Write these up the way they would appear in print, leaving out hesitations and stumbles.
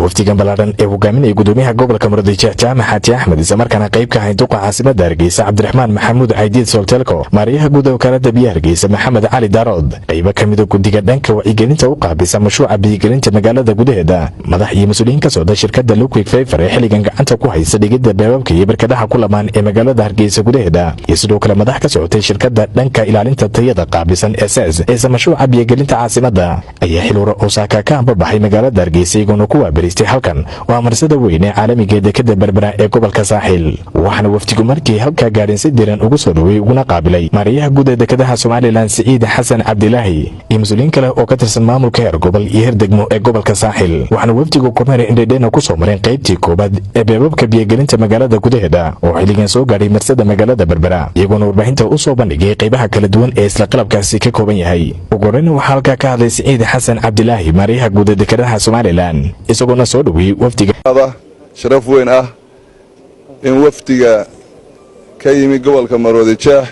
waftigan balaaran ee hogaaminaya gudoomiyaha gobolka Murudijeex Jaamac Xaaji Axmed isla markaana qayb ka ahay duqa caasimada Hargeysa Cabdiraxmaan Maxamuud Caydiid Soltelko maariyaha guud ee wakaalada biyaha Hargeysa Maxamed Cali Daarood qayb ka mid ah guddiga dhanka wacyigelinta u qaabisa mashruuca biyagelinta magaalada gudaheeda madax iyo mas'uuliyiin ka socda shirkadda Luquick Fiber ee xiligan gacanta ku haysa dhigida beebabka iyo barkadaha ku lamaan ee magaalada Hargeysa gudaheeda iyo sidoo kale madax ka socotay shirkadda dhanka ilaalinta tayada qaabisan SS ee mashruuca biyagelinta caasimada ayaa xilura Osaka ka baxay magaalada Hargeysa iyagoo ku waabiristay halkan waa marsada weyn ee caalamiga ee dekada Berbera ee gobolka Saaxil waxaana waftigu markii halka gaadhin si diiran ugu soo dhaweeyay uguna qaabilay maariyaha guud ee dekadaha Soomaaliland Saciid Xasan Cabdilaahi iyo mas'uuliyiin kale oo ka tirsan maamulka heer gobol iyo heer degmo ee gobolka Saaxil waxaana waftigu kormeer indheedheena ku soo mareen qaybtii koobaad ee beebabka biyagelinta magaalada gudaheeda oo xiligan soo gaadhay marsada magaalada Berbera iyagoo warbaahinta u soo bandhigay qaybaha kala duwan ee isla qalabkaasi ka kooban yahay ugu horeyn waxa halka ka hadlay Saciid Xasan Cabdilaahi maariyaha guud ee dekadaha Soomaaliland isagoo soo dhaweeyay waftiga sharaf weyn ah in waftiga ka yimi gobolka Murudijeex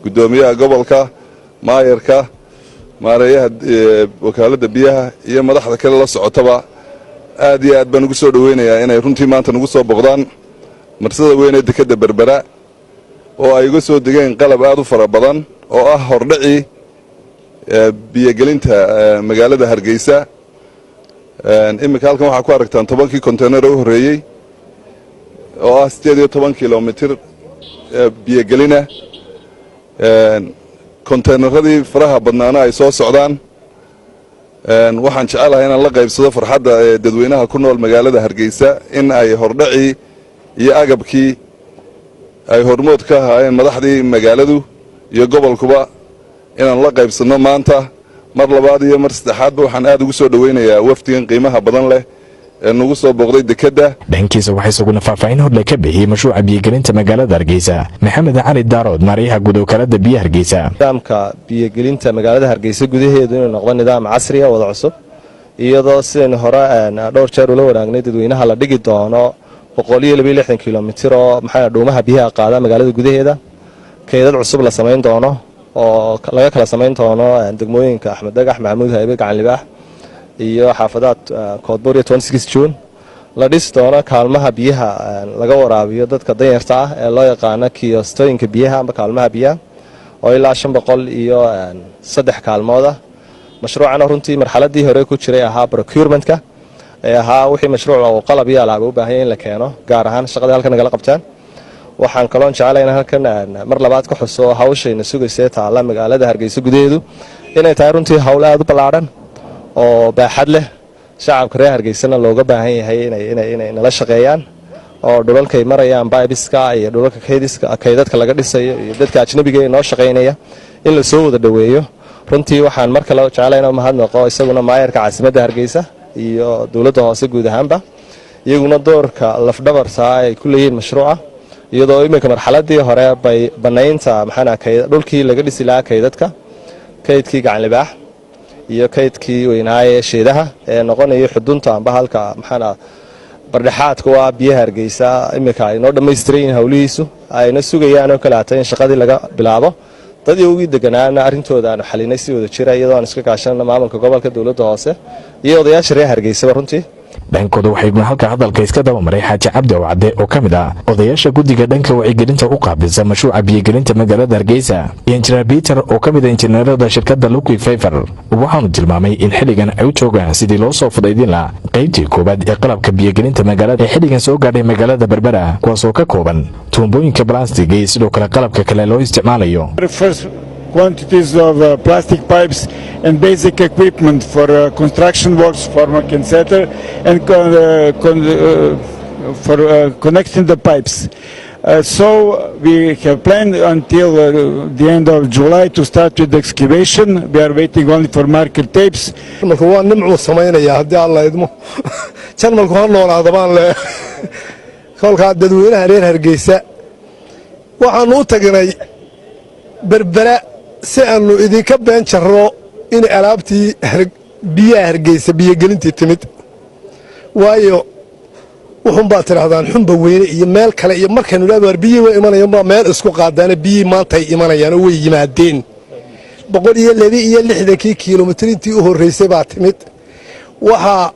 gudoomiyaha gobolka maayarka maarayaha wakaalada biyaha iyo madaxda kale la socotaba aad iyo aad baan ugu soo dhaweynayaa inay runtii maanta nagu soo boqdaan marsada weyn ee dekada Berbera oo ay uga soo degeen qalab aad u fara badan oo ah hordhaci biyagelinta magaalada Hargeysa imika halkan waxaa ku aragtaan 10 container oo horeeyay oo ah 18 kilomitir biyagelina containeradii faraha badnaana ay soo socdaan waxaan jecelahay inaan la qaybsado farxadda dadweynaha ku nool magaalada Hargeysa in ay hordhaci iyo agabkii ay hormood ka ahaayeen madaxdii magaaladu iyo gobolkuba inaan la qaybsano maanta mar labaad iyo mar saddexaadba waxaan aad ugu soo dhaweynayaa waftigan qiimaha badan leh ee nagu soo booqday dekada dhankiisa waxay suguna faahfaahin hor ka bixiyay mashruuca biyagelinta magaalada Hargeysa Maxamed Cali Daarood maariyaha guud ee wakaalada biyaha Hargeysa nidaamka biyagelinta magaalada Hargeysa gudaheedu inuu noqdo nidaam casri ah wada cusub iyadoo sideen hore dhowr jeer ula waraagnay dadweynaha la dhigi doono 162 kilomitir oo dhuumaha biyaha qaada magaalada gudaheeda kaydad cusub la sameyn doono oo laga kala sameyn doono degmooyinka Axmed Dagax Maxamuud Haybe Gacan Libaax iyo xaafadaha Koodbuur 26 June la dhis doono kaalmaha biyaha laga waraabiyo dadka danyarta ah ee loo yaqaan kiyostooyinka biyaha ama kaalmaha biyaha oo ilaa 500 iyo 3 kaalmood ah mashruucana runtii marxaladii hore ku jiray ahaa procurementka ee ahaa wixii mashruuc oo qalab iyo alaab u baahan in la keeno gaar ahaan shaqada halkan naga qabtaan waxaan kaloon jecelahay in halkan mar labaad ka xuso hawshayna sugaysa taala magaalada Hargeysa gudaheedu inay tahay runtii hawl aad u ballaaran oo baaxad leh shacabka reer Hargeysana looga baahan yahay inay nala shaqeeyaan oo dhulalkay marayaan baabiska iyo dhulalka kaydadka laga dhisayo iyo dadka ajnabiga ee noo shaqeynaya in la soo wada dhaweeyo runtii waxaan mar kale jecelahay inaan mahadnaqo isaguna maayarka caasimada Hargeysa iyo dawladda hoose guud ahaanba iyaguna doorka lafdhabarta ay ku leeyihiin mashruuca iyadoo imika marxaladii hore bay banaynta dhulkii laga dhisi lahaa kaydadka kaydkii Gacan Libaax iyo kaydkii weynaaye sheedaha ee noqonayo xudunta amba halka bardhaxaadka waa biyaha Hargeysa imika ay noo dhameystireen hawlihiisu ayna sugayaan oo kala in shaqadii laga bilaabo dadii ugu deganaana arintooda aan xalinay si wada jira iyadoo aan iska kaashanno maamulka gobolka dawladda hoose iyo odayaasha reer Hargeysa runtii dhankooda waxay halka hadalka iska daba maray Xaaji Cabdi Wacde oo kamid ah odayaasha guddiga dhanka wacyigelinta u qaabilsan mashruuca biyagelinta magaalada Hargeysa iyo Engineer Peter oo kamid ah injineerada shirkadda Luquick Fiber waxaanu tilmaamay in xiligan ay u joogaan sidii loo soo fudaydin lahaa qaybtii koobaad ee qalabka biyagelinta magaalada ee xiligan soo gaadhay magaalada Berbera kuwaas oo ka kooban tuumbooyinka plastic iyo sidoo kale qalabka kale loo isticmaalayo quantities of plastic pipes and basic equipment for construction works for Makensetter and for connecting the pipes. So we have planned until the end of July to start with the excavation. We are waiting only for marker tapes. si aanu idinka been jarro in alaabtii biyaha Hargeysa biyagelintii timid waayo wuxuun baa tirahdaan xunba weyne iyo meel kale iyo markaynu leedahay biyo way imanayaan meel isku qaadana biyo maanta ay imanayaan oo way yimaadeen 162 kiiloomitir intii u horeysay baa timid waxa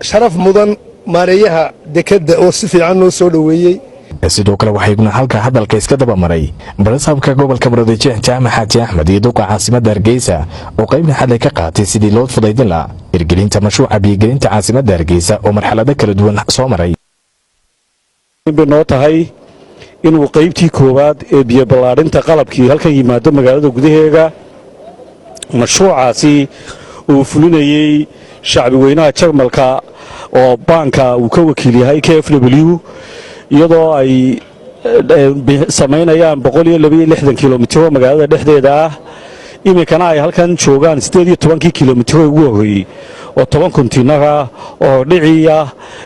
sharaf mudan maareeyaha dekedda oo si fiican noo soo dhoweeyey. sidoo kale waxayguna halka hadalka iska daba maray barasaabka gobolka Murudijeex Jaamac Xaaji Axmed iyo duqa caasimadda Hargeysa oo qaybna xal ka qaatay sidii loo fudaydin lahaa hirgelinta mashruuca biyo-gelinta caasimadda Hargeysa oo marxalado kala duwan soo maray. inuu tahay inuu qaybtii koowaad ee biyo ballaarinta qalabkii halkan yimaado magaalada gudaheega mashruucaasi uu fulinayay shacbi weynaha Jarmalka oo banka uu ka wakiil yahay KfW iyadoo ay samaynayaan 162 kilomitir magaalada dhexdeeda ah iminkana ay halkan joogaan 18 kilomitir ugu horeeyay oo 10 kontiinara oo dhiciya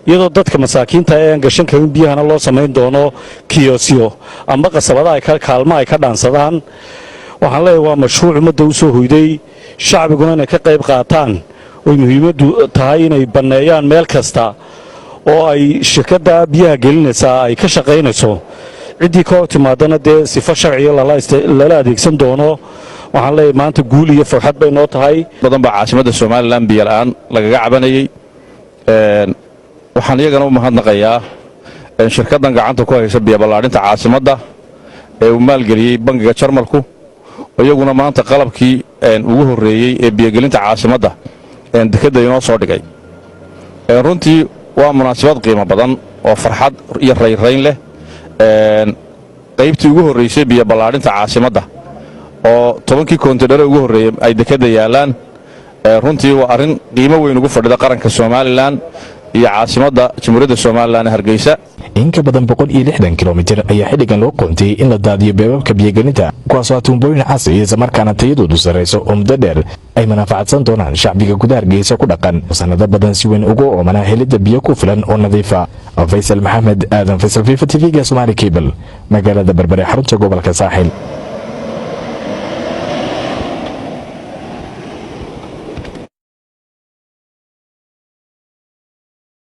iyadoo dadka masaakiinta ee gashan karin biyahana loo samayn doono kiyosyo ama qasabada ay ka kaalmo ay ka dhaansadaan. waxaan leeyahay waa mashruuc ummadda u soo hoyday shacbiguna inay ka qayb qaataan oo muhiimadu tahay inay baneeyaan meel kasta oo ay shirkadda biyaha gelinaysa ay ka shaqaynayso ciddii ka hor timaadana dee sifo sharciya lala adeegsan doono. waxaan leeyahay maanta guul iyo farxad bay noo tahay. badan baa caasimadda Soomaaliland biyo la'aan lagaga cabanayay waxaan iyagana u mahadnaqayaa shirkaddan gacanta ku haysa biyo ballaarinta caasimadda ee uu maalgeliyey bangiga Jarmalku iyaguna maanta qalabkii ugu horeeyay ee biyo-gelinta caasimadda dekedda inoo soo dhigay. runtii waa munaasabad qiimo badan oo farxad iyo rayrayn leh. qaybtii ugu horeysay biyo ballaarinta caasimadda oo 10 kontiinar ugu horeeyay ay dekedda yaalaan. runtii waa arrin qiimo weyn ugu fadhida qaranka Soomaaliland iyo caasimadda Jamhuuriyadda Soomaaliland Hargeysa. in ka badan 160 kilomitir ayaa xilligan loo qontay in la daadiyo beebabka biyo-gelinta kuwaasoo tuumbooyin casri isla markaana tayadoodu sareyso oo muddo dheer ay manfaacadsan doonaan shacbiga gudaha Hargeysa ku dhaqan sanado badan si weyn ugu oomanaa helidda biyo ku filan oo nadiif ah. Faysal Maxamed Aadan, Faysal TV-ga Somali Cable, magaalada Berbera, xarunta gobolka Saaxil.